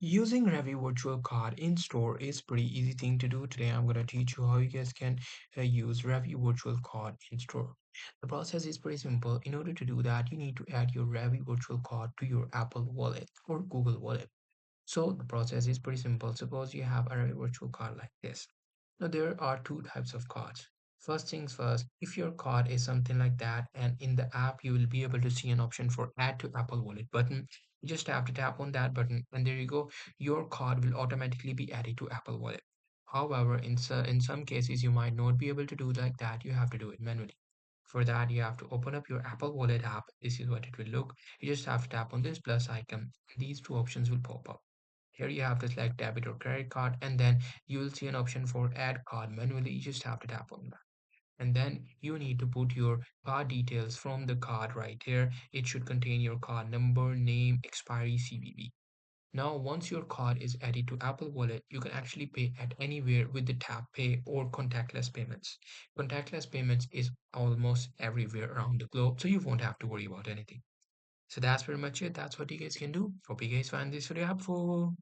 Using Revi virtual card in store is pretty easy thing to do. Today I'm going to teach you how you guys can use Revi virtual card in store. The process is pretty simple. In order to do that, you need to add your Revi virtual card to your Apple Wallet or Google Wallet. So the process is pretty simple. Suppose you have a virtual card like this. Now there are two types of cards. First things first, if your card is something like that and in the app you will be able to see an option for add to Apple Wallet button. You just have to tap on that button and there you go. Your card will automatically be added to Apple Wallet. However, in some cases you might not be able to do like that. You have to do it manually. For that, you have to open up your Apple Wallet app. This is what it will look. You just have to tap on this plus icon. These two options will pop up. Here you have to select debit or credit card, and then you will see an option for add card manually. You just have to tap on that. And then you need to put your card details from the card right here. It should contain your card number, name, expiry, CVV. Now, once your card is added to Apple Wallet, you can actually pay at anywhere with the tap pay or contactless payments. Contactless payments is almost everywhere around the globe, so you won't have to worry about anything. So that's pretty much it. That's what you guys can do. Hope you guys find this video helpful.